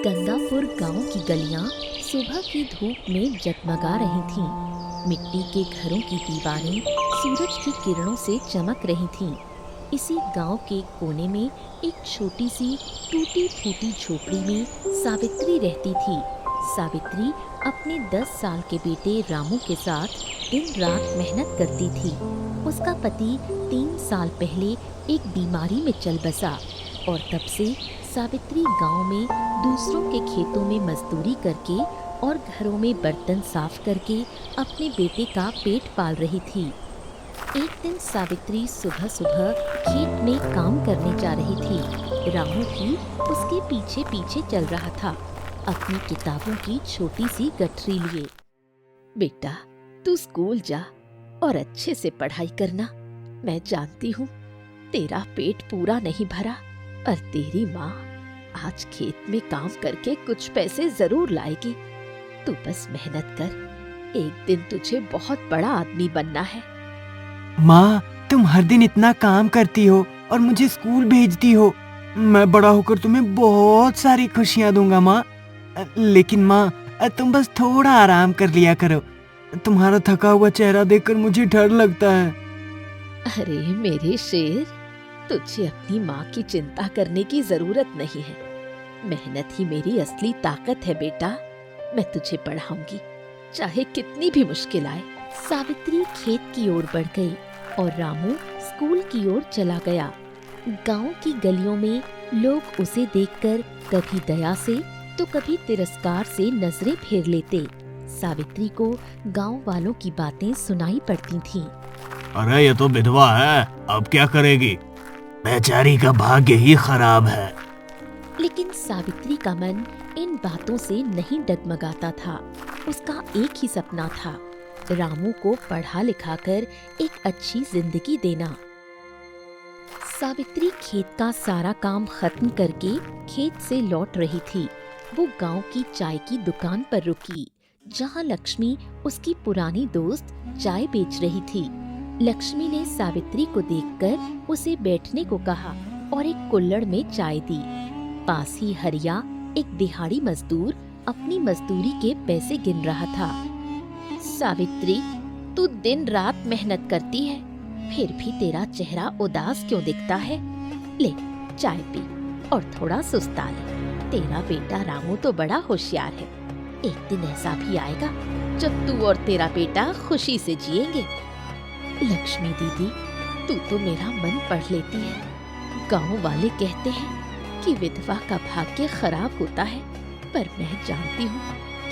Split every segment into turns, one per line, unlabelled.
गंगापुर गांव की गलियां सुबह की धूप में जगमगा रही थीं। मिट्टी के घरों की दीवारें सूरज की किरणों से चमक रही थीं। इसी गांव के कोने में एक छोटी सी टूटी फूटी झोपड़ी में सावित्री रहती थी। सावित्री अपने 10 साल के बेटे रामू के साथ दिन रात मेहनत करती थी। उसका पति 3 साल पहले एक बीमारी में चल बसा और तब से सावित्री गांव में दूसरों के खेतों में मजदूरी करके और घरों में बर्तन साफ करके अपने बेटे का पेट पाल रही थी। एक दिन सावित्री सुबह सुबह खेत में काम करने जा रही थी। रामू भी उसके पीछे पीछे चल रहा था, अपनी किताबों की छोटी सी गठरी लिए। बेटा, तू स्कूल जा और अच्छे से पढ़ाई करना। मैं जानती हूँ तेरा पेट पूरा नहीं भरा, और तेरी माँ आज खेत में काम करके कुछ पैसे जरूर लाएगी। तू बस मेहनत कर, एक दिन तुझे बहुत बड़ा आदमी बनना है।
माँ, तुम हर दिन इतना काम करती हो और मुझे स्कूल भेजती हो। मैं बड़ा होकर तुम्हें बहुत सारी खुशियाँ दूंगा माँ। लेकिन माँ, तुम बस थोड़ा आराम कर लिया करो। तुम्हारा थका हुआ चेहरा देखकर मुझे डर लगता है।
अरे मेरे शेर, तुझे अपनी माँ की चिंता करने की जरूरत नहीं है। मेहनत ही मेरी असली ताकत है बेटा। मैं तुझे पढ़ाऊंगी, चाहे कितनी भी मुश्किल आए। सावित्री खेत की ओर बढ़ गई और रामू स्कूल की ओर चला गया। गांव की गलियों में लोग उसे देखकर कभी दया से तो कभी तिरस्कार से नजरें फेर लेते। सावित्री को गांव वालों की बातें सुनाई पड़ती थीं।
अरे ये तो विधवा है, अब क्या करेगी? बेचारी का भाग्य ही खराब है।
लेकिन सावित्री का मन इन बातों से नहीं डगमगाता था। उसका एक ही सपना था, रामू को पढ़ा लिखा कर एक अच्छी जिंदगी देना। सावित्री खेत का सारा काम खत्म करके खेत से लौट रही थी। वो गांव की चाय की दुकान पर रुकी, जहां लक्ष्मी उसकी पुरानी दोस्त चाय बेच रही थी। लक्ष्मी ने सावित्री को देखकर उसे बैठने को कहा और एक कुल्हड़ में चाय दी। पास ही हरिया, एक दिहाड़ी मजदूर, अपनी मजदूरी के पैसे गिन रहा था। सावित्री, तू दिन रात मेहनत करती है, फिर भी तेरा चेहरा उदास क्यों दिखता है? ले चाय पी और थोड़ा सुस्ता ले। तेरा बेटा रामू तो बड़ा होशियार है। एक दिन ऐसा भी आएगा जब तू और तेरा बेटा खुशी से जिएंगे। लक्ष्मी दीदी, तू तो मेरा मन पढ़ लेती है। गांव वाले कहते हैं कि विधवा का भाग्य खराब होता है, पर मैं जानती हूँ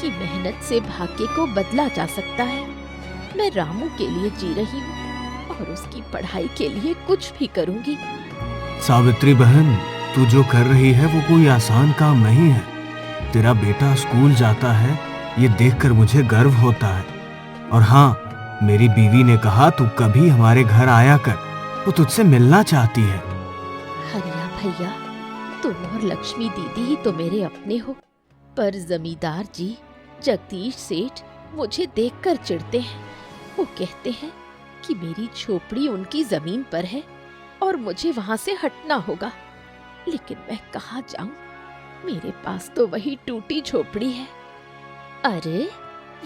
कि मेहनत से भाग्य को बदला जा सकता है। मैं रामू के लिए जी रही हूँ और उसकी पढ़ाई के लिए कुछ भी करूँगी।
सावित्री बहन, तू जो कर रही है वो कोई आसान काम नहीं है। तेरा बेटा स्कूल जाता है, ये देखकर मुझे गर्व होता है। और हाँ, मेरी बीवी ने कहा तू कभी हमारे घर आया कर, वो तुझसे मिलना चाहती है।
हरिया भैया, तुम और लक्ष्मी दीदी ही तो मेरे अपने हो, पर जमींदार जी जगदीश सेठ मुझे देखकर चिढ़ते हैं। वो कहते हैं कि मेरी झोपड़ी उनकी जमीन पर है और मुझे वहां से हटना होगा। लेकिन मैं कहाँ जाऊं? मेरे पास तो वही टूटी झोपड़ी है। अरे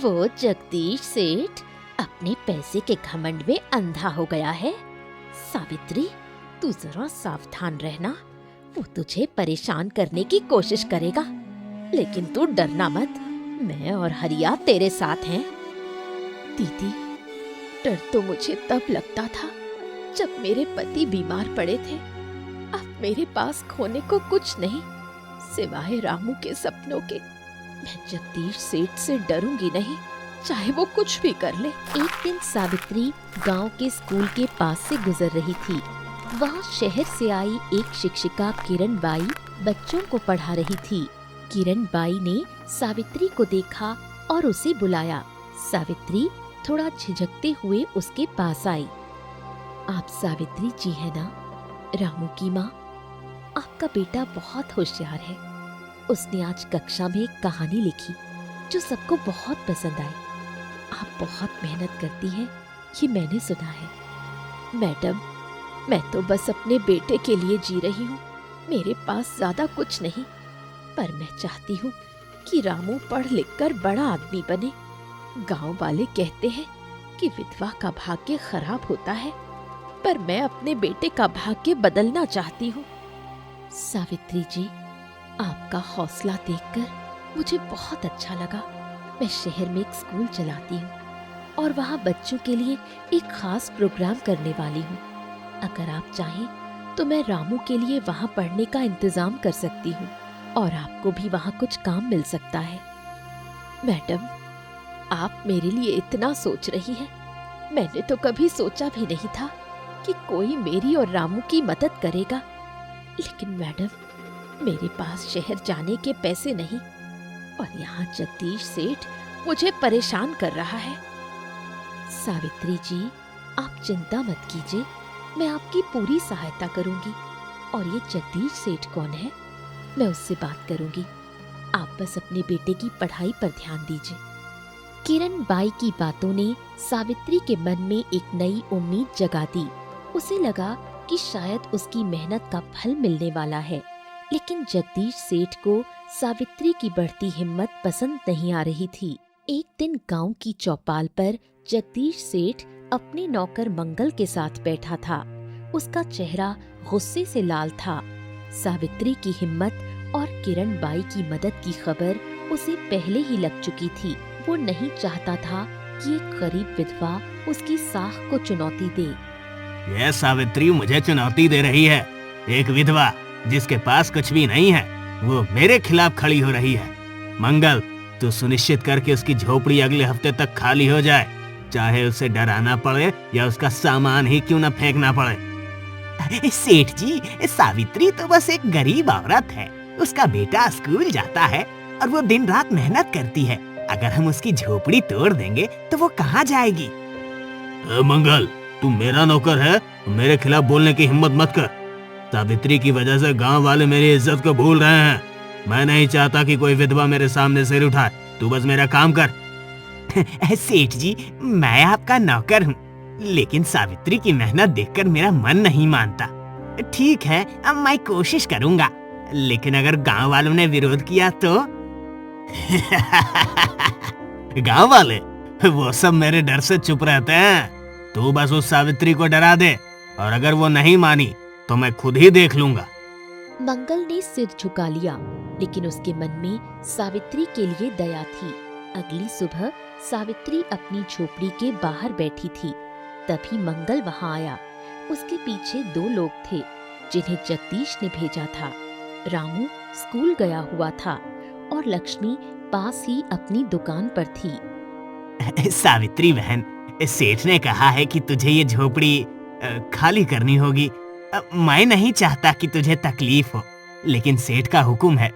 वो जगदीश सेठ अपने पैसे के घमंड में अंधा हो गया है। सावित्री, तू जरा सावधान रहना। वो तुझे परेशान करने की कोशिश करेगा, लेकिन तू डरना मत। मैं और हरिया तेरे साथ हैं। दीदी, डर तो मुझे तब लगता था जब मेरे पति बीमार पड़े थे। अब मेरे पास खोने को कुछ नहीं सिवाय रामू के सपनों के। मैं जगदीश सेठ से डरूंगी नहीं, चाहे वो कुछ भी कर ले। एक दिन सावित्री गांव के स्कूल के पास से गुजर रही थी। वहाँ शहर से आई एक शिक्षिका किरण बाई बच्चों को पढ़ा रही थी। किरण बाई ने सावित्री को देखा और उसे बुलाया। सावित्री थोड़ा झिझकते हुए उसके पास आई। आप सावित्री जी है ना, रामू की माँ? आपका बेटा बहुत होशियार है। उसने आज कक्षा में एक कहानी लिखी जो सबको बहुत पसंद आई। आप बहुत मेहनत करती हैं, ये मैंने सुना है। मैडम, मैं तो बस अपने बेटे के लिए जी रही हूँ। मेरे पास ज्यादा कुछ नहीं। पर मैं चाहती हूँ कि रामू पढ़ लिख कर बड़ा आदमी बने। गांव वाले कहते हैं कि विधवा का भाग्य खराब होता है, पर मैं अपने बेटे का भाग्य बदलना चाहती हूँ। सावित्री जी, आपका हौसला देखकर मुझे बहुत अच्छा लगा। मैं शहर में एक स्कूल चलाती हूँ और वहाँ बच्चों के लिए एक खास प्रोग्राम करने वाली हूँ। अगर आप चाहें तो मैं रामू के लिए वहाँ पढ़ने का इंतजाम कर सकती हूँ और आपको भी वहाँ कुछ काम मिल सकता है। मैडम, आप मेरे लिए इतना सोच रही हैं। मैंने तो कभी सोचा भी नहीं था कि कोई मेरी और रामू की मदद करेगा। लेकिन मैडम, मेरे पास शहर जाने के पैसे नहीं और यहाँ जगदीश सेठ मुझे परेशान कर रहा है। सावित्री जी, आप चिंता मत कीजिए, मैं आपकी पूरी सहायता करूंगी। और ये जगदीश सेठ कौन है? मैं उससे बात करूंगी। आप बस अपने बेटे की पढ़ाई पर ध्यान दीजिए। किरण बाई की बातों ने सावित्री के मन में एक नई उम्मीद जगा दी। उसे लगा कि शायद उसकी मेहनत का फल मिलने वाला है। लेकिन जगदीश सेठ को सावित्री की बढ़ती हिम्मत पसंद नहीं आ रही थी। एक दिन गांव की चौपाल पर जगदीश सेठ अपने नौकर मंगल के साथ बैठा था। उसका चेहरा गुस्से से लाल था। सावित्री की हिम्मत और किरण बाई की मदद की खबर उसे पहले ही लग चुकी थी। वो नहीं चाहता था कि एक गरीब विधवा उसकी साख को चुनौती दे।
यह सावित्री मुझे चुनौती दे रही है। एक विधवा जिसके पास कुछ भी नहीं है, वो मेरे खिलाफ खड़ी हो रही है। मंगल, तू सुनिश्चित करके उसकी झोपड़ी अगले हफ्ते तक खाली हो जाए, चाहे उसे डराना पड़े या उसका सामान ही क्यों न फेंकना पड़े।
सेठ जी, सावित्री तो बस एक गरीब औरत है। उसका बेटा स्कूल जाता है और वो दिन रात मेहनत करती है। अगर हम उसकी झोपड़ी तोड़ देंगे तो वो कहाँ जाएगी?
मंगल, तू मेरा नौकर है, मेरे खिलाफ बोलने की हिम्मत मत कर। सावित्री की वजह से गांव वाले मेरी इज्जत को भूल रहे हैं। मैं नहीं चाहता कि कोई विधवा मेरे सामने सिर उठाए। तू बस मेरा काम कर।
सेठ जी, मैं आपका नौकर हूँ, लेकिन सावित्री की मेहनत देखकर मेरा मन नहीं मानता। ठीक है, अब मैं कोशिश करूँगा, लेकिन अगर गांव वालों ने विरोध किया तो?
गांव वाले वो सब मेरे डर से चुप रहते हैं। तू बस उस सावित्री को डरा दे, और अगर वो नहीं मानी तो मैं खुद ही देख लूंगा।
मंगल ने सिर झुका लिया, लेकिन उसके मन में सावित्री के लिए दया थी। अगली सुबह सावित्री अपनी झोपड़ी के बाहर बैठी थी। तभी मंगल वहां आया। उसके पीछे 2 लोग थे जिन्हें जगदीश ने भेजा था। रामू स्कूल गया हुआ था और लक्ष्मी पास ही अपनी दुकान पर थी।
सावित्री बहन, सेठ ने कहा है कि तुझे ये झोपड़ी खाली करनी होगी। मैं नहीं चाहता कि तुझे तकलीफ हो, लेकिन सेठ का हुक्म है,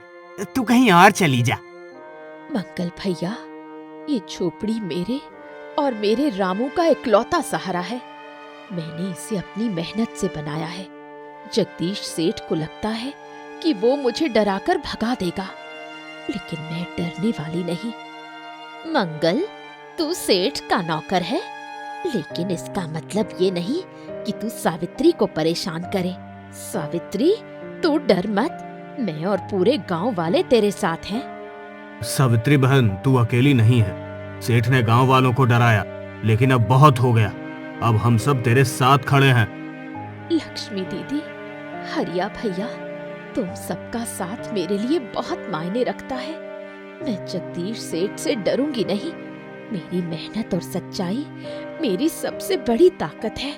तू कहीं और चली जा।
मंगल भैया, ये झोपड़ी मेरे और मेरे रामू का इकलौता सहारा है। मैंने इसे अपनी मेहनत से बनाया है। जगदीश सेठ को लगता है कि वो मुझे डराकर भगा देगा, लेकिन मैं डरने वाली नहीं। मंगल, तू सेठ का नौकर है, लेकिन इसका मतलब ये नहीं कि तू सावित्री को परेशान करे। सावित्री, तू डर मत, मैं और पूरे गांव वाले तेरे साथ हैं।
सावित्री बहन, तू अकेली नहीं है। सेठ ने गांव वालों को डराया, लेकिन अब बहुत हो गया। अब हम सब तेरे साथ खड़े हैं।
लक्ष्मी दीदी, हरिया भैया, तुम सबका साथ मेरे लिए बहुत मायने रखता है। मैं जगदीश सेठ से डरूंगी नहीं। मेरी मेहनत और सच्चाई मेरी सबसे बड़ी ताकत है।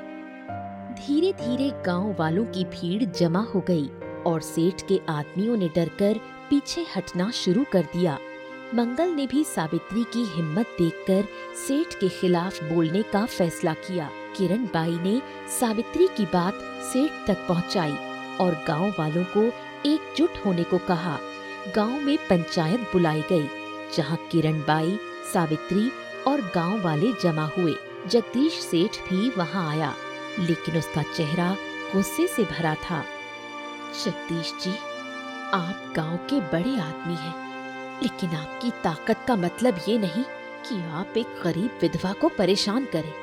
धीरे धीरे गांव वालों की भीड़ जमा हो गई और सेठ के आदमियों ने डरकर पीछे हटना शुरू कर दिया। मंगल ने भी सावित्री की हिम्मत देखकर सेठ के खिलाफ बोलने का फैसला किया। किरण बाई ने सावित्री की बात सेठ तक पहुंचाई और गांव वालों को एकजुट होने को कहा। गांव में पंचायत बुलाई गई, जहां किरण बाई, सावित्री और गांव वाले जमा हुए। जगदीश सेठ भी वहां आया, लेकिन उसका चेहरा गुस्से से भरा था। जगदीश जी, आप गांव के बड़े आदमी हैं, लेकिन आपकी ताकत का मतलब ये नहीं कि आप एक गरीब विधवा को परेशान करें।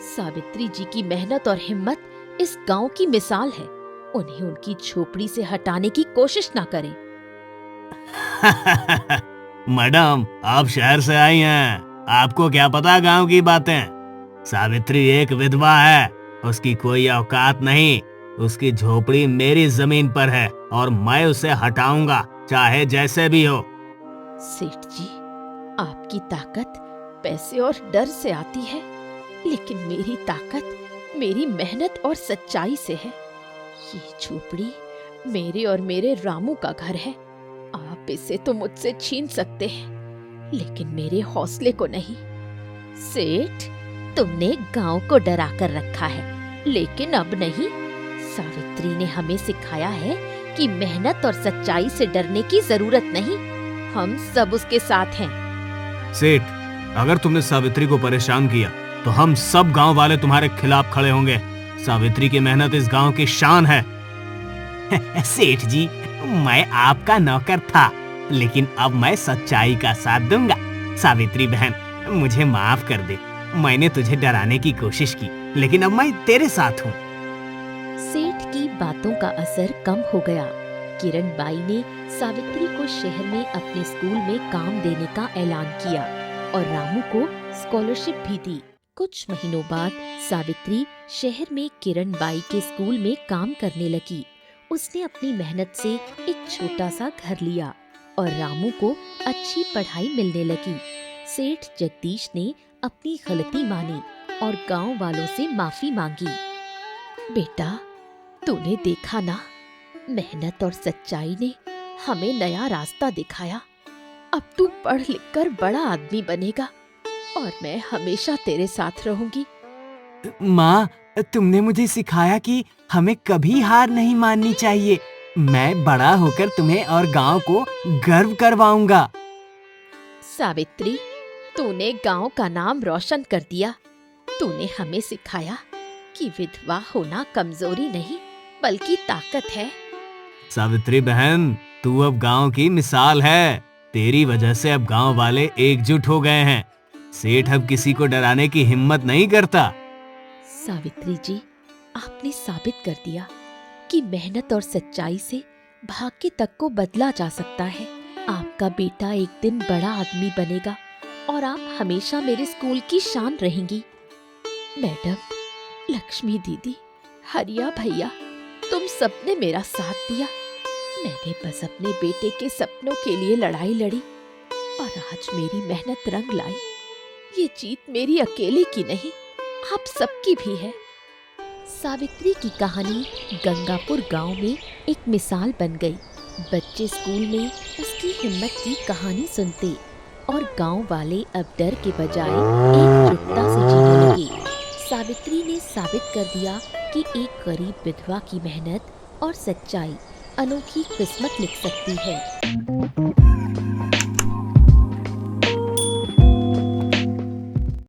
सावित्री जी की मेहनत और हिम्मत इस गांव की मिसाल है। उन्हें उनकी झोपड़ी से हटाने की कोशिश ना करें।
मैडम, आप शहर से आई हैं, आपको क्या पता गांव की बातें। सावित्री एक विधवा है, उसकी कोई औकात नहीं। उसकी झोपड़ी मेरी जमीन पर है और मैं उसे हटाऊंगा, चाहे जैसे भी हो।
सेठ जी, आपकी ताकत पैसे और डर से आती है, लेकिन मेरी ताकत मेरी मेहनत और सच्चाई से है। ये झोपड़ी मेरे और मेरे रामू का घर है। आप इसे तो मुझसे छीन सकते हैं, लेकिन मेरे हौसले को नहीं। सेठ, तुमने गांव को डरा कर रखा है, लेकिन अब नहीं। सावित्री ने हमें सिखाया है कि मेहनत और सच्चाई से डरने की जरूरत नहीं। हम सब उसके साथ हैं।
सेठ, अगर तुमने सावित्री को परेशान किया तो हम सब गांव वाले तुम्हारे खिलाफ खड़े होंगे। सावित्री की मेहनत इस गांव की शान है। सेठ जी, मैं आपका नौकर था, लेकिन अब मैं सच्चाई का साथ दूंगा। सावित्री बहन, मुझे माफ कर दे। मैंने तुझे डराने की कोशिश की, लेकिन अब मैं तेरे साथ हूँ।
सेठ की बातों का असर कम हो गया। किरण बाई ने सावित्री को शहर में अपने स्कूल में काम देने का ऐलान किया और रामू को स्कॉलरशिप भी दी। कुछ महीनों बाद सावित्री शहर में किरण बाई के स्कूल में काम करने लगी। उसने अपनी मेहनत से एक छोटा सा घर लिया और रामू को अच्छी पढ़ाई मिलने लगी। सेठ जगदीश ने अपनी गलती मानी और गांव वालों से माफी मांगी। बेटा, तूने देखा ना, मेहनत और सच्चाई ने हमें नया रास्ता दिखाया। अब तू पढ़ लिख कर बड़ा आदमी बनेगा और मैं हमेशा तेरे साथ रहूंगी।
माँ, तुमने मुझे सिखाया कि हमें कभी हार नहीं माननी चाहिए। मैं बड़ा होकर तुम्हें और गांव को गर्व करवाऊंगा।
सावित्री, तूने गांव का नाम रोशन कर दिया। तूने हमें सिखाया कि विधवा होना कमजोरी नहीं, बल्कि ताकत है।
सावित्री बहन, तू अब गांव की मिसाल है। तेरी वजह से अब गांव वाले एकजुट हो गए हैं। सेठ अब किसी को डराने की हिम्मत नहीं करता।
सावित्री जी, आपने साबित कर दिया कि मेहनत और सच्चाई से भाग्य तक को बदला जा सकता है। आपका बेटा एक दिन बड़ा आदमी बनेगा और आप हमेशा मेरे स्कूल की शान रहेंगी। मैडम, लक्ष्मी दीदी, हरिया भैया, तुम सबने मेरा साथ दिया। मैंने बस अपने बेटे के सपनों के लिए लड़ाई लड़ी और आज मेरी मेहनत रंग लाई। ये जीत मेरी अकेले की नहीं, आप सबकी भी है। सावित्री की कहानी गंगापुर गांव में एक मिसाल बन गई। बच्चे स्कूल में उसकी हिम्मत की कहानी सुनते और गांव वाले अब डर के बजाय एकजुटता से जीने लगे। सावित्री ने साबित कर दिया कि एक गरीब विधवा की मेहनत और सच्चाई अनोखी किस्मत लिख सकती है।